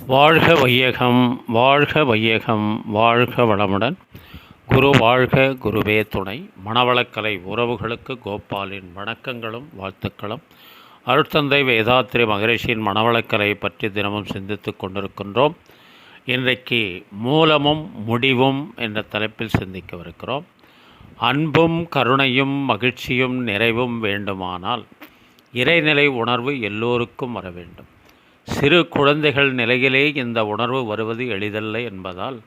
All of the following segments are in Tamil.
வாழ்க வையகம், வாழ்க வையகம், வாழ்க வளமுடன். குரு வாழ்க, குருவே துணை. மணவளக்கலை உறவுகளுக்கு கோபாலின் வணக்கங்களும் வாழ்த்துக்களும். அருட்தந்தை வேதாத்ரி மகரிஷியின் மணவளக்கலை பற்றி தினமும் சிந்தித்து கொண்டிருக்கின்றோம். இன்றைக்கு மூலமும் முடிவும் என்ற தலைப்பில் சிந்திக்கவிருக்கிறோம். அன்பும் கருணையும் மகிழ்ச்சியும் நிறைவும் வேண்டுமானால் இறைநிலை உணர்வு எல்லோருக்கும் வர வேண்டும். சிறு குழந்தைகள் நிலையிலே இந்த உணர்வு வருவது எளிதல்ல என்பதால்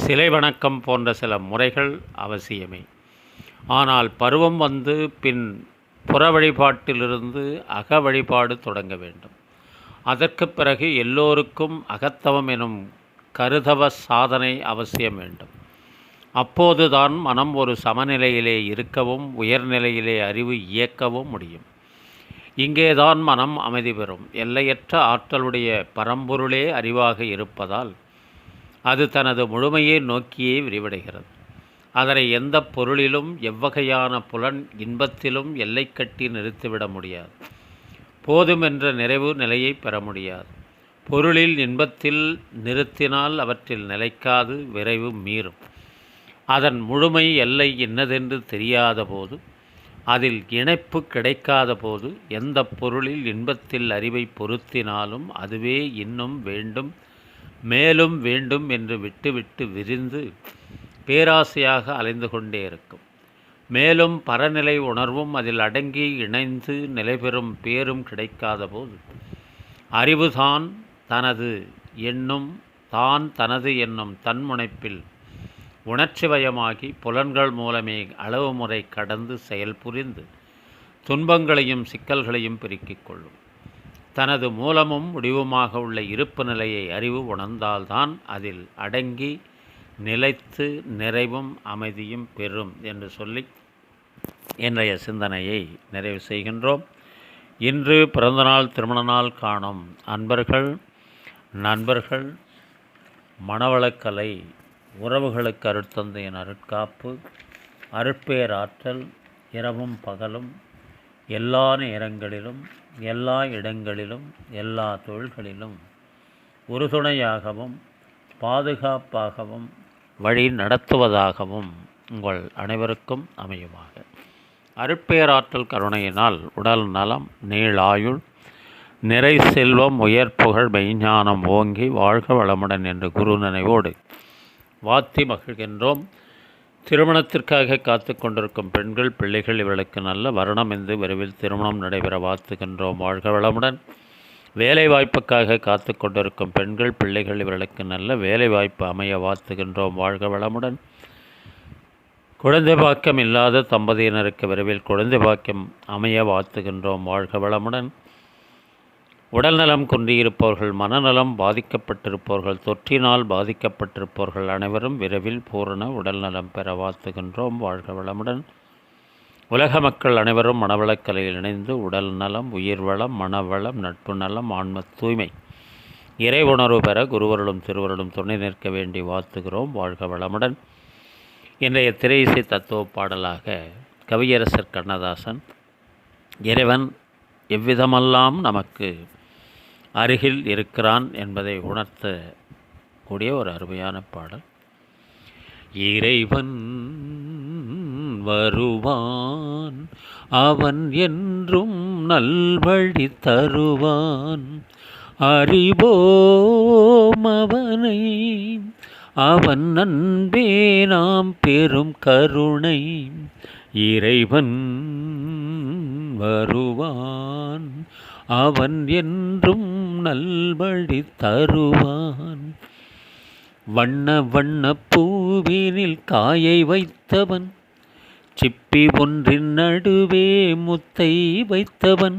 சிலை வணக்கம் போன்ற சில முறைகள் அவசியமே. ஆனால் பருவம் வந்து பின் புற வழிபாட்டிலிருந்து அக வழிபாடு தொடங்க வேண்டும். அதற்கு பிறகு எல்லோருக்கும் அகத்தவம் எனும் கருதவ சாதனை அவசியம் வேண்டும். அப்போதுதான் மனம் ஒரு சமநிலையிலே இருக்கவும் உயர்நிலையிலே அறிவு இயக்கவும் முடியும். இங்கேதான் மனம் அமைதி பெறும். எல்லையற்ற ஆற்றலுடைய பரம்பொருளே அறிவாக இருப்பதால் அது தனது முழுமையை நோக்கியே விரிவடைகிறது. அதனை எந்த பொருளிலும் எவ்வகையான புலன் இன்பத்திலும் எல்லை கட்டி நிறுத்திவிட முடியாது. போதும் என்ற நிறைவு நிலையை பெற முடியாது. பொருளில் இன்பத்தில் நிறுத்தினால் அவற்றில் நிலைக்காது, விரைவு மீறும். அதன் முழுமை எல்லை இன்னதென்று தெரியாத போது, அதில் இணைப்பு கிடைக்காத போது, எந்த பொருளில் இன்பத்தில் அறிவை பொருத்தினாலும் அதுவே இன்னும் வேண்டும், மேலும் வேண்டும் என்று விட்டுவிட்டு விரிந்து பேராசையாக அலைந்து கொண்டே இருக்கும். மேலும் பரநிலை உணர்வும் அதில் அடங்கி இணைந்து நிலைபெறும் பேரும் கிடைக்காத போது, அறிவுதான் தனது என்னும் தான் தனது என்னும் தன்முனைப்பில் உணர்ச்சிவயமாகி புலன்கள் மூலமே அளவு முறை கடந்து செயல் புரிந்து துன்பங்களையும் சிக்கல்களையும் பெருக்கிக் கொள்ளும். தனது மூலமும் முடிவுமாக உள்ள இருப்பு நிலையை அறிவு உணர்ந்தால்தான் அதில் அடங்கி நிலைத்து நிறைவும் அமைதியும் பெறும் என்று சொல்லி இன்றைய சிந்தனையை நிறைவு செய்கின்றோம். இன்று பிறந்தநாள் திருமண நாள் காணும் அன்பர்கள், நண்பர்கள், மணவளக்கலை உறவுகளுக்கு அருட்தந்தையின் அருட்காப்பு, அருட்பேராற்றல் இரவும் பகலும் எல்லா நேரங்களிலும் எல்லா இடங்களிலும் எல்லா தொழில்களிலும் உறுதுணையாகவும் பாதுகாப்பாகவும் வழி நடத்துவதாகவும் உங்கள் அனைவருக்கும் அமையுமாக. அருட்பேராற்றல் கருணையினால் உடல் நலம், நீளாயுள், நிறை செல்வம், உயர் புகழ், மெய்ஞானம் ஓங்கி வாழ்க வளமுடன் என்று குரு நினைவோடு வாழ்த்தி மகிழ்கின்றோம். திருமணத்திற்காக காத்து கொண்டிருக்கும் பெண்கள், பிள்ளைகள் இவர்களுக்கு நல்ல வருணம் என்று விரைவில் திருமணம் நடைபெற வாழ்த்துகின்றோம். வாழ்க வளமுடன். வேலைவாய்ப்புக்காக காத்து கொண்டிருக்கும் பெண்கள், பிள்ளைகள் இவர்களுக்கு நல்ல வேலைவாய்ப்பு அமைய வாழ்த்துகின்றோம். வாழ்க வளமுடன். குழந்தை பாக்கியம் இல்லாத தம்பதியினருக்கு விரைவில் குழந்தை பாக்கியம் அமைய வாழ்த்துகின்றோம். வாழ்க வளமுடன். உடல்நலம் குன்றியிருப்பவர்கள், மனநலம் பாதிக்கப்பட்டிருப்பவர்கள், தொற்றினால் பாதிக்கப்பட்டிருப்பவர்கள் அனைவரும் விரைவில் பூரண உடல்நலம் பெற வாழ்த்துகின்றோம். வாழ்க வளமுடன். உலக மக்கள் அனைவரும் மனவளக்கலையில் இணைந்து உடல் நலம், உயிர் வளம், மனவளம், நட்பு நலம், ஆன்ம தூய்மை, இறை உணர்வு பெற குருவருளும் திருவருளும் துணை நிற்க வேண்டி வாழ்த்துகிறோம். வாழ்க வளமுடன். இன்றைய திரை இசை தத்துவ பாடலாக கவியரசர் கண்ணதாசன் இறைவன் எவ்விதமெல்லாம் நமக்கு அருகில் இருக்கிறான் என்பதை உணர்த்தக்கூடிய ஒரு அருமையான பாடல். இறைவன் வருவான், அவன் என்றும் நல்வழி தருவான், அறிவோம் அவனை, அவன் அன்பே நாம் பெரும் கருணை. இறைவன் வருவான், அவன் என்றும் நல்வழி தருவான். வண்ண வண்ண பூவினில் காயை வைத்தவன், சிப்பி ஒன்றின் நடுவே முத்தை வைத்தவன்,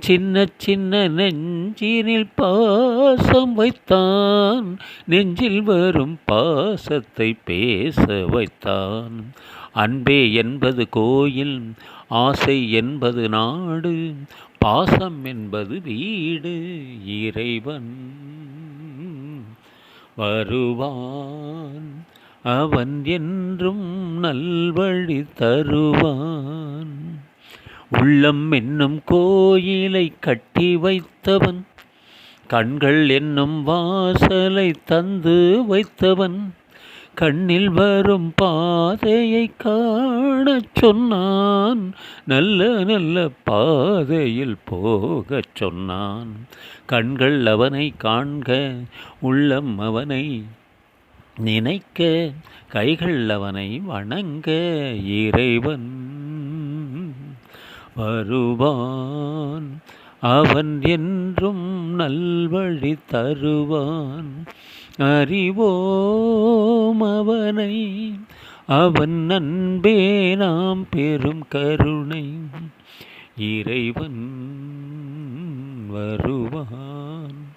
சின்ன சின்ன நெஞ்சினில் பாசம் வைத்தான், நெஞ்சில் வரும் பாசத்தை பேச வைத்தான். அன்பே என்பது கோயில், ஆசை என்பது நாடு, பாசம் என்பது வீடு. இறைவன் வருவான், அவன் என்றும் நல்வழி தருவான். உள்ளம் என்னும் கோயிலை கட்டி வைத்தவன், கண்கள் என்னும் வாசலை தந்து வைத்தவன் கண்ணில் வரும் பாதையை காணச் சொன்னான். நல்ல நல்ல பாதையில் போகச் சொன்னான். கண்கள் அவனை காண்க, உள்ளம் அவனை நினைக்க, கைகள் அவனை வணங்க இறைவன் வருவான். அவன் என்றும் நல்வழி தருவான். அறிவோம் அவனை, அவன் அன்பே நாம் பெரும் கருணை. இறைவன் வருவான்.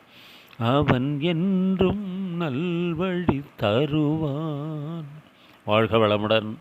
அவன் என்றும் நல்வழி தருவான். வாழ்க வளமுடன்.